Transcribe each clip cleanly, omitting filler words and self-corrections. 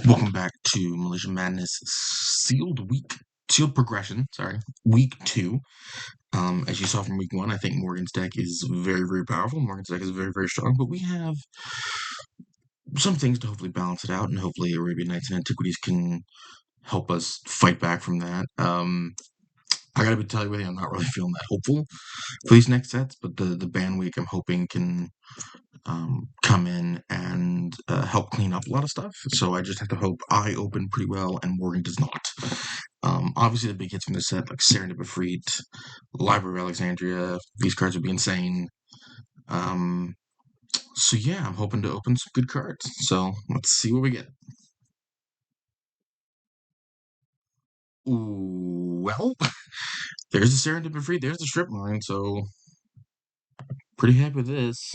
Welcome back to Militia Madness Sealed Progression, week 2. As you saw from week 1, I think Morgan's deck is very, very powerful. Morgan's deck is very, very strong, but we have some things to hopefully balance it out, and hopefully Arabian Nights and Antiquities can help us fight back from that. I gotta be telling you, I'm not really feeling that hopeful for these next sets, but the ban week I'm hoping can come in and help clean up a lot of stuff. So I just have to hope I open pretty well and Morgan does not. Obviously, the big hits from this set, like Serendipity, Library of Alexandria, these cards would be insane. So yeah, I'm hoping to open some good cards. So let's see what we get. Ooh, well, there's the Serendipity, there's the Strip Mine, so pretty happy with this.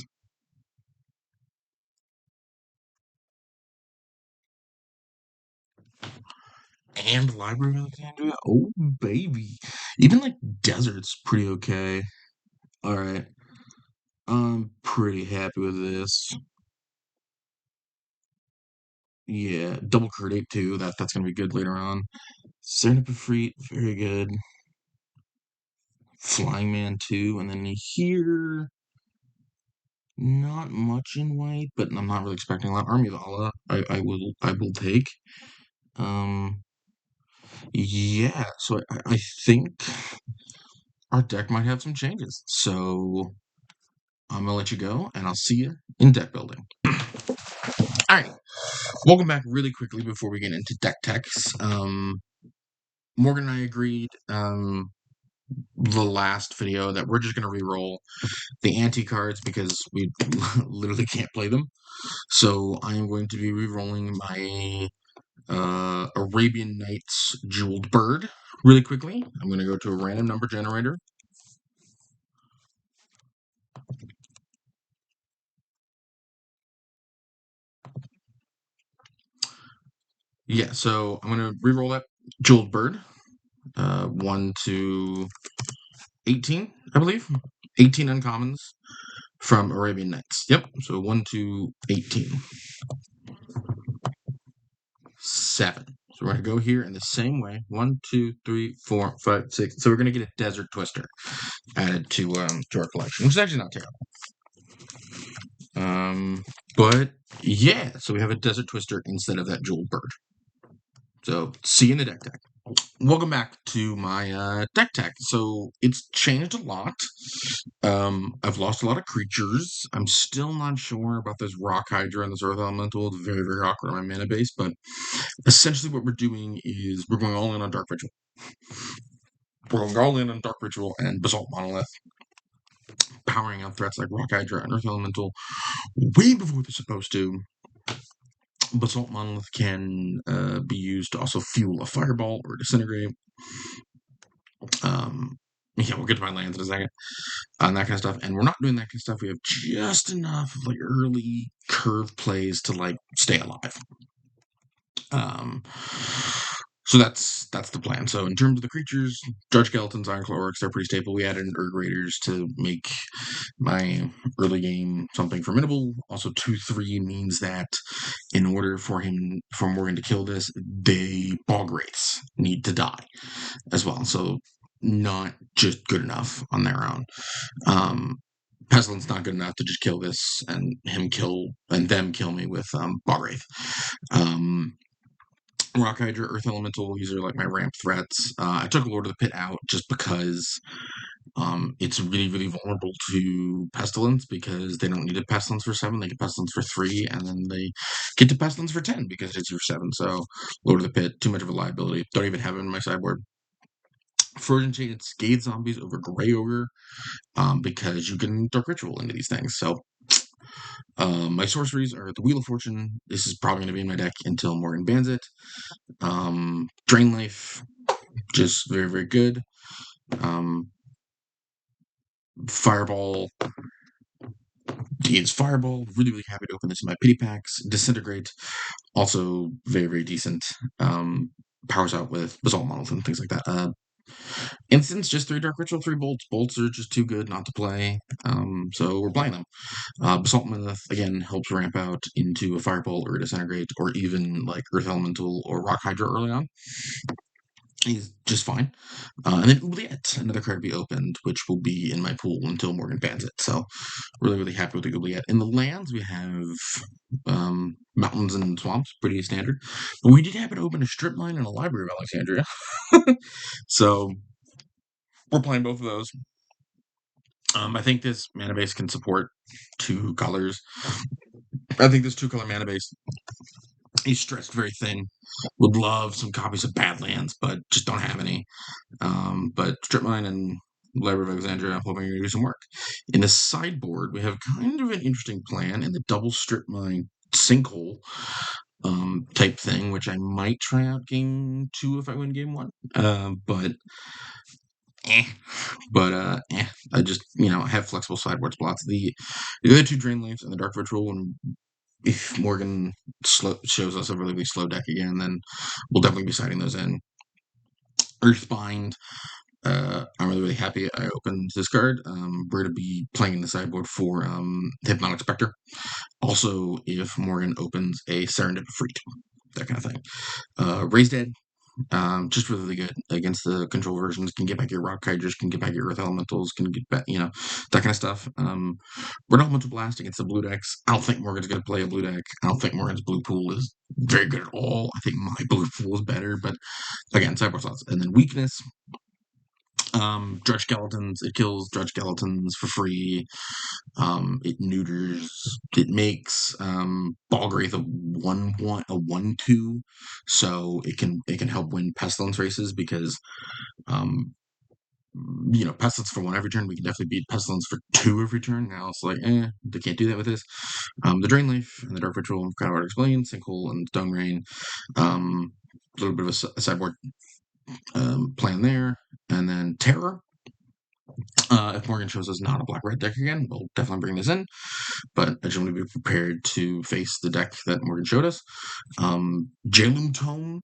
And Library of Alexandria, oh baby. Even like Desert's pretty okay. Alright. I'm pretty happy with this. Yeah, double Curdate too. That's gonna be good later on. Serendipity, very good. Flying Man too, and then here, not much in white, but I'm not really expecting a lot. Army of Allah, I will take. Um, yeah. So I think our deck might have some changes. So I'm gonna let you go, and I'll see you in deck building. All right. Welcome back really quickly before we get into deck techs. Morgan and I agreed the last video that we're just going to re-roll the anti cards because we literally can't play them. So I am going to be re-rolling my Arabian Nights Jeweled Bird really quickly. I'm going to go to a random number generator. Yeah, so I'm going to re-roll that Jeweled Bird. 1 to 18, I believe. 18 uncommons from Arabian Nights. Yep, so 1 to 18. 7. So we're going to go here in the same way. 1, 2, 3, 4, 5, 6. So we're going to get a Desert Twister added to our collection, which is actually not terrible. But yeah, so we have a Desert Twister instead of that Jeweled Bird. So see you in the deck tech. Welcome back to my deck tech. So it's changed a lot. I've lost a lot of creatures. I'm still not sure about this Rock Hydra and this Earth Elemental. It's very, very awkward on my mana base, but essentially what we're doing is we're going all in on Dark Ritual. We're going all in on Dark Ritual and Basalt Monolith, powering out threats like Rock Hydra and Earth Elemental way before they're supposed to. Basalt Monolith can be used to also fuel a Fireball or Disintegrate. Yeah, we'll get to my lands in a second. And that kind of stuff. And we're not doing that kind of stuff. We have just enough of like early curve plays to like stay alive. So that's the plan. So in terms of the creatures, Judge Skeletons, Iron Claw Orcs, they're pretty stable. We added Urg Raiders to make my early game something formidable. Also, 2/3 means that in order for Morgan to kill this, the Bog Wraiths need to die as well. So not just good enough on their own. Pestilence not good enough to just kill this and them kill me with Bog Wraith. Rock Hydra, Earth Elemental, these are like my ramp threats. I took Lord of the Pit out just because it's really, really vulnerable to Pestilence because they don't need a Pestilence for 7, they get Pestilence for 3, and then they get to Pestilence for 10 because it's your 7. So Lord of the Pit, too much of a liability. Don't even have it in my sideboard. Frozen Chain Scathe Zombies over Grey Ogre because you can Dark Ritual into these things. So my sorceries are the Wheel of Fortune. This is probably going to be in my deck until Morgan bans it. Drain Life, just very, very good. Fireball is Fireball. Really, really happy to open this in my pity packs. Disintegrate, also very, very decent. Powers out with Basalt Monolith and things like that. Instants, just 3 Dark Ritual, 3 Bolts. Bolts are just too good not to play, so we're playing them. Basalt Myth, again, helps ramp out into a Firebolt or a Disintegrate, or even like Earth Elemental or Rock Hydra early on. He's just fine. And then Oubliette, another card to be opened, which will be in my pool until Morgan bans it. So really, really happy with the Oubliette. In the lands, we have mountains and swamps, pretty standard. But we did happen to open a strip mine and a Library of Alexandria. So we're playing both of those. I think this mana base can support 2 colors. I think this 2-color mana base is stretched very thin. Would love some copies of Badlands, but just don't have any. But Strip Mine and Library of Alexandria, I'm hoping you're going to do some work. In the sideboard, we have kind of an interesting plan in the double Strip Mine Sinkhole type thing, which I might try out game 2 if I win game 1. But eh. I just, have flexible sideboard spots. The other 2 Drain Leaves and the Dark Ritual, and if Morgan shows us a really, really slow deck again, then we'll definitely be siding those in. Earthbind, I'm really, really happy I opened this card. We're going to be playing in the sideboard for Hypnotic Spectre. Also, if Morgan opens a Serendip Freak, that kind of thing. Raise Dead, just really, really good against the control versions. Can get back your Rock Hydras, can get back your Earth Elementals, can get back, that kind of stuff. Red Elemental Blast against the blue decks. I don't think Morgan's going to play a blue deck. I don't think Morgan's blue pool is very good at all. I think my blue pool is better, but again, sideboard slots. And then weakness. Drudge Skeletons. It kills Drudge Skeletons for free. It neuters. It makes Balgraith a 1/1, a 1/2, so it can help win Pestilence races because Pestilence for 1 every turn. We can definitely beat Pestilence for 2 every turn. Now it's like, they can't do that with this. The Drain Leaf and the Dark Ritual, kind of already explained. Sinkhole and Stone Rain. A little bit of a sideboard plan there, and then Terror. If Morgan shows us not a black-red deck again, we'll definitely bring this in. But I just want to be prepared to face the deck that Morgan showed us. Jalum Tome.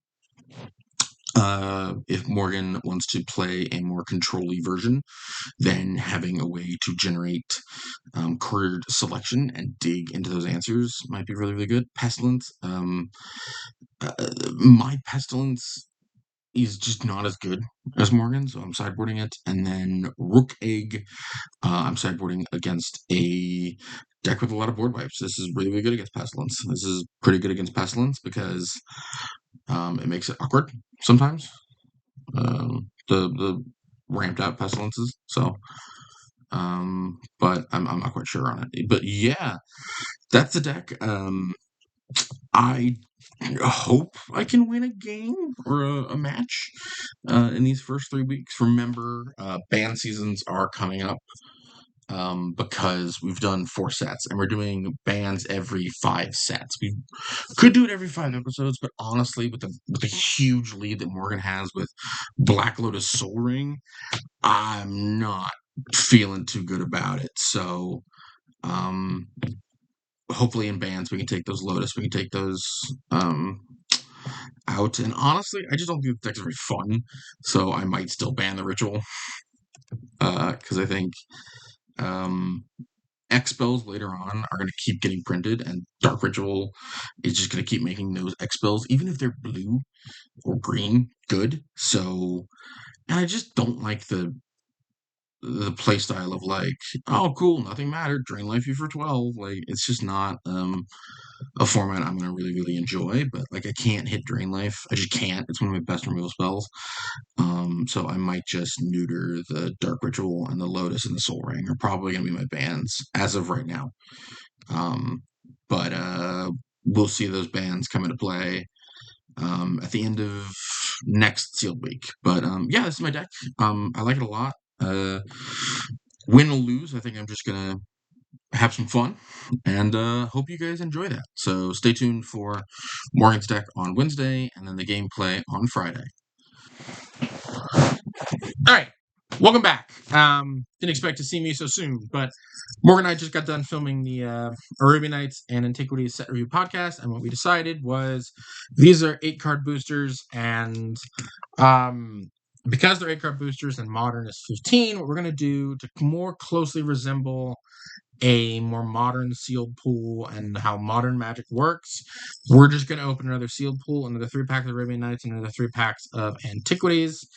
If Morgan wants to play a more control-y version, then having a way to generate couriered selection and dig into those answers might be really, really good. Pestilence. My Pestilence is just not as good as Morgan, so I'm sideboarding it. And then Rook Egg, I'm sideboarding against a deck with a lot of board wipes. This is really, really good against Pestilence. This is pretty good against Pestilence because it makes it awkward sometimes. The ramped out Pestilences. So, but I'm not quite sure on it. But yeah, that's the deck. I hope I can win a game or a match in these first 3 weeks. Remember, ban seasons are coming up because we've done 4 sets and we're doing bans every 5 sets. We could do it every 5 episodes, but honestly, with the huge lead that Morgan has with Black Lotus Soul Ring, I'm not feeling too good about it. So, hopefully in bans we can take those Lotus, we can take those out. And honestly, I just don't think the deck's very fun, so I might still ban the Ritual because I think X spells later on are going to keep getting printed, and Dark Ritual is just going to keep making those X spells, even if they're blue or green, good. So, and I just don't like the play style of like, oh cool, nothing mattered, drain life you for 12. Like, it's just not a format I'm gonna really, really enjoy. But like, I can't hit drain life. I just can't. It's one of my best removal spells. So I might just neuter the Dark Ritual, and the Lotus and the Soul Ring are probably gonna be my bans as of right now. But we'll see those bans come into play at the end of next sealed week. But yeah, this is my deck. I like it a lot. Win or lose, I think I'm just gonna have some fun, and hope you guys enjoy that. So stay tuned for Morgan's deck on Wednesday, and then the gameplay on Friday. All right, welcome back. Didn't expect to see me so soon, but Morgan and I just got done filming the Arabian Nights and Antiquities set review podcast, and what we decided was these are 8-card boosters, and because they're 8-card boosters and modern is 15, what we're going to do to more closely resemble a more modern sealed pool and how modern Magic works, we're just going to open another sealed pool, another 3-pack of Arabian Nights, and another 3 packs of Antiquities.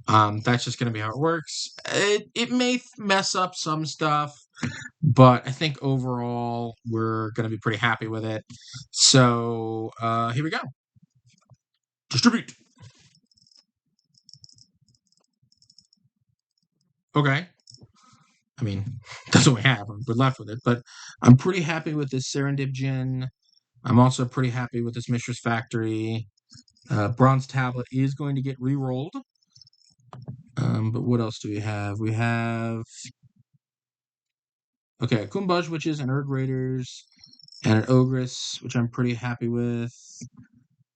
That's just going to be how it works. It may mess up some stuff, but I think overall we're going to be pretty happy with it. So here we go. Distribute. Okay. I mean, that's what we have. We're left with it. But I'm pretty happy with this Serendip Gin. I'm also pretty happy with this Mistress Factory. Bronze Tablet is going to get re-rolled. But what else do we have? We have... Okay, Kumbaj Witches and Erd Raiders. And an Ogress, which I'm pretty happy with.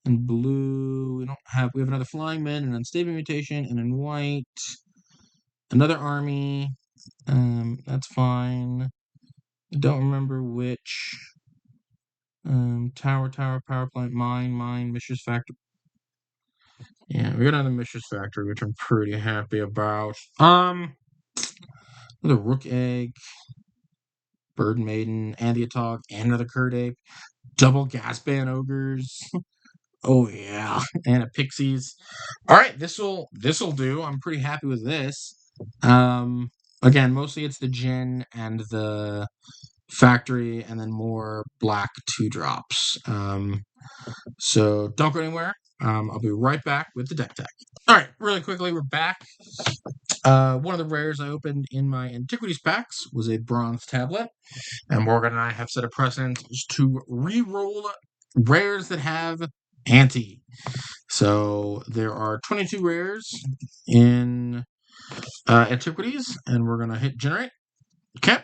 In blue, we have another Flying Man, an Unstable Mutation, and in white, another army. That's fine. I don't remember which. Tower, Power Plant, Mine, Mistress Factory. Yeah, we got another Mistress Factory, which I'm pretty happy about. Another Rook Egg, Bird Maiden, Anthiatog, and another Curd Ape. Double Gasban Ogres. Oh yeah, and a Pixies. All right, this'll do. I'm pretty happy with this. Again, mostly it's the Gin and the Factory, and then more black 2-drops. So don't go anywhere. I'll be right back with the deck tech. All right, really quickly, we're back. One of the rares I opened in my Antiquities packs was a Bronze Tablet, and Morgan and I have set a precedent to re-roll rares that have Anti. So there are 22 rares in Antiquities, and we're going to hit generate. Okay.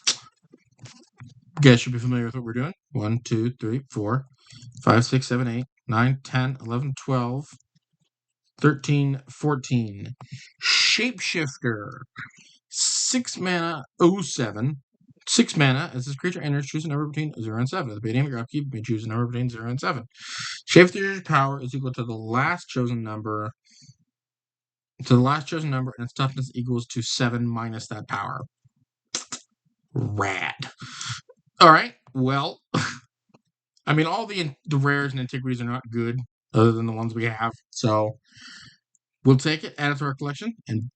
You guys should be familiar with what we're doing. 1, 2, 3, 4, 5, 6, 7, 8, 9, 10, 11, 12, 13, 14. Shapeshifter. 6 mana, 07. 6 mana. As this creature enters, choose a number between 0 and 7. At the beginning of your upkeep, you may choose a number between 0 and 7. Shapeshifter's power is equal to the last chosen number. And its toughness equals to 7 minus that power. Rad. All right. Well, I mean, all the rares and antiquities are not good, other than the ones we have. So we'll take it, add it to our collection, and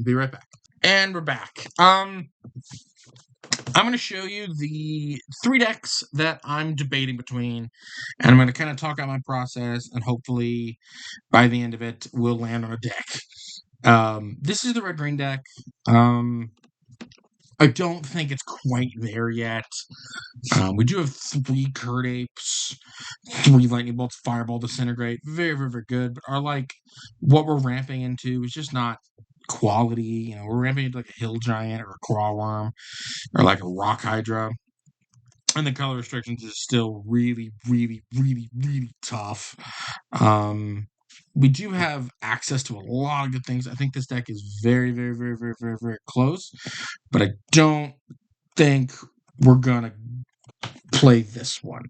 be right back. And we're back. I'm going to show you the 3 decks that I'm debating between, and I'm going to kind of talk out my process, and hopefully by the end of it, we'll land on a deck. This is the red-green deck. I don't think it's quite there yet. We do have 3 Curd Apes, 3 Lightning Bolts, Fireball, Disintegrate. Very, very, very good. But what we're ramping into is just not quality. You know, we're ramping into like a Hill Giant or a Craw Worm or like a Rock Hydra. And the color restrictions is still really, really, really, really tough. We do have access to a lot of good things. I think this deck is very, very, very, very, very, very close. But I don't think we're gonna play this one.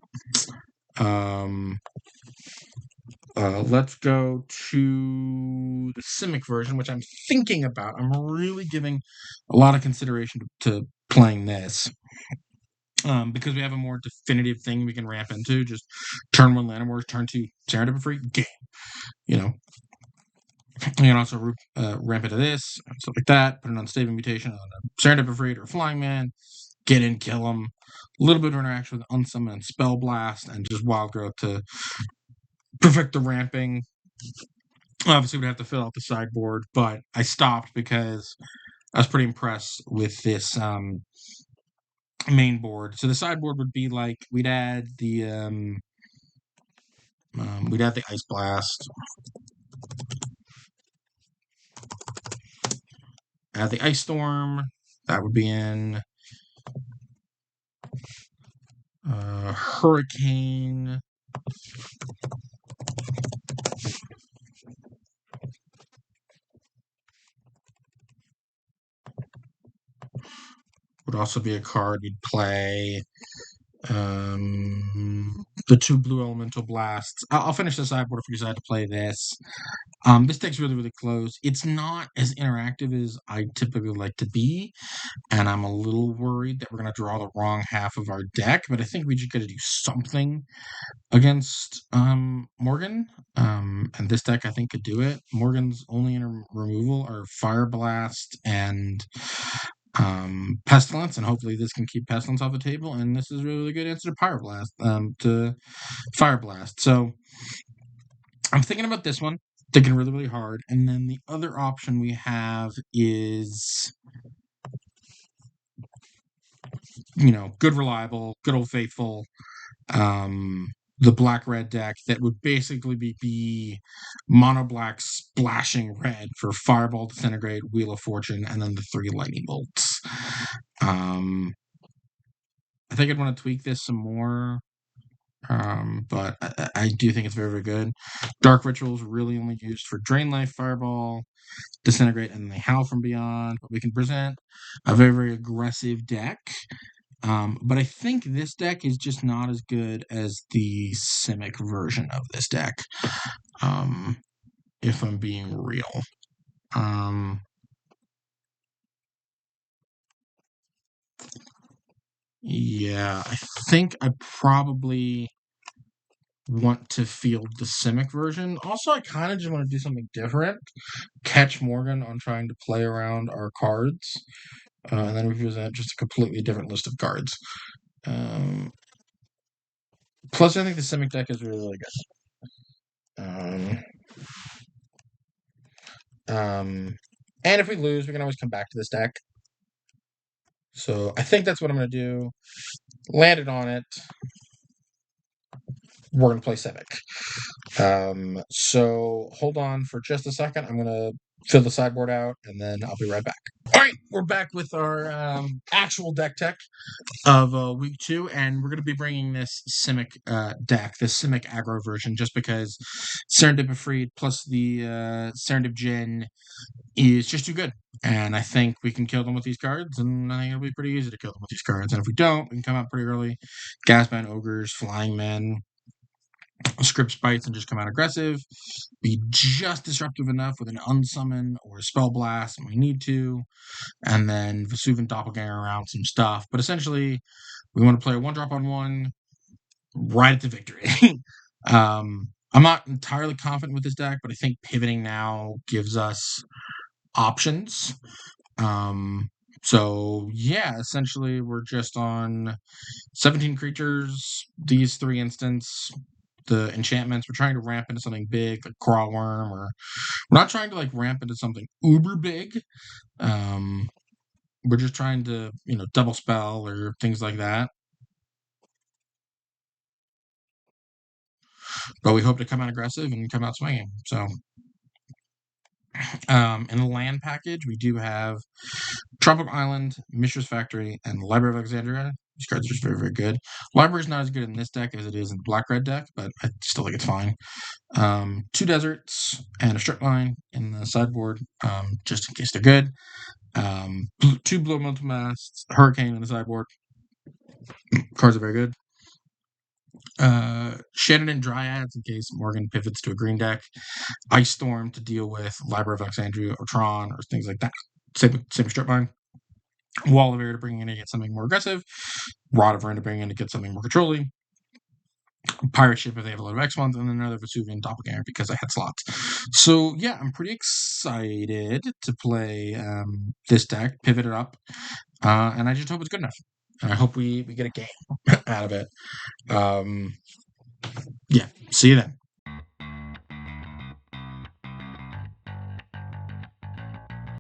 Let's go to the Simic version, which I'm thinking about. I'm really giving a lot of consideration to playing this. Because we have a more definitive thing we can ramp into. Just turn 1 Llanowars, turn 2 Serendip free game. You know. You can also ramp into this, stuff like that. Put an Unstable Mutation on a Serendip free or a Flying Man. Get in, kill them. A little bit of interaction with Unsummon and Spell Blast, and just Wild Growth to perfect the ramping. Obviously, we'd have to fill out the sideboard, but I stopped because I was pretty impressed with this main board. So the sideboard would be like we'd add the Ice Blast, add the Ice Storm. That would be in Hurricane. Would also be a card we'd play. the 2 blue elemental blasts. I'll finish the sideboard if we decide to play this. This deck's really, really close. It's not as interactive as I typically like to be, and I'm a little worried that we're going to draw the wrong half of our deck, but I think we just got to do something against Morgan. And this deck I think could do it. Morgan's only in removal are Fire Blast and Pestilence, and hopefully this can keep Pestilence off the table. And this is a really good answer to Fire Blast. So I'm thinking about this one, thinking really, really hard. And then the other option we have is, good reliable, good old faithful, the black-red deck that would basically be mono black splashing red for Fireball, Disintegrate, Wheel of Fortune, and then the 3 lightning bolts. I think I'd want to tweak this some more, but I do think it's very, very good. Dark Rituals really only used for Drain Life, Fireball, Disintegrate, and they Howl from Beyond. But we can present a very, very aggressive deck. But I think this deck is just not as good as the Simic version of this deck, if I'm being real. Yeah, I think I probably want to field the Simic version. Also, I kind of just want to do something different. Catch Morgan on trying to play around our cards. And then we present just a completely different list of cards. Plus, I think the Simic deck is really, really good. And if we lose, we can always come back to this deck. So I think that's what I'm going to do. Landed on it. We're going to play Simic. So hold on for just a second. I'm going to fill the sideboard out, and then I'll be right back. All right, we're back with our actual deck tech of week 2, and we're going to be bringing this Simic deck, this Simic aggro version, just because Serendip Freed plus the Serendip Djinn is just too good. And I think we can kill them with these cards, and I think it'll be pretty easy to kill them with these cards. And if we don't, we can come out pretty early. Gasman Ogres, Flying Men, Script Spites, and just come out aggressive. Be just disruptive enough with an Unsummon or a Spell Blast when we need to. And then Vesuvian Doppelganger around some stuff. But essentially, we want to play a 1-drop-on-1 right at the victory. I'm not entirely confident with this deck, but I think pivoting now gives us options. So yeah, essentially we're just on 17 creatures, these 3 instants, the enchantments. We're trying to ramp into something big like Crawl Worm, or we're not trying to like ramp into something uber big. We're just trying to, double spell or things like that. But we hope to come out aggressive and come out swinging. So in the land package, we do have Tropical Island, Mishra's Factory, and Library of Alexandria. These cards are just very, very good. Library is not as good in this deck as it is in the black-red deck, but I still think it's fine. 2 deserts and a strip line in the sideboard, just in case they're good. 2 blue elemental masts, Hurricane in the sideboard. Cards are very good. Shannon and Dryads in case Morgan pivots to a green deck. Ice Storm to deal with Library of Alexandria or Tron or things like that. Same strip line. Wall of Air to bring in to get something more aggressive. Rod of Ren to bring in to get something more controlling. Pirate Ship if they have a lot of X ones, and then another Vesuvian Doppelganger because I had slots. So yeah, I'm pretty excited to play this deck, pivot it up, and I just hope it's good enough. And I hope we get a game out of it. Yeah, see you then.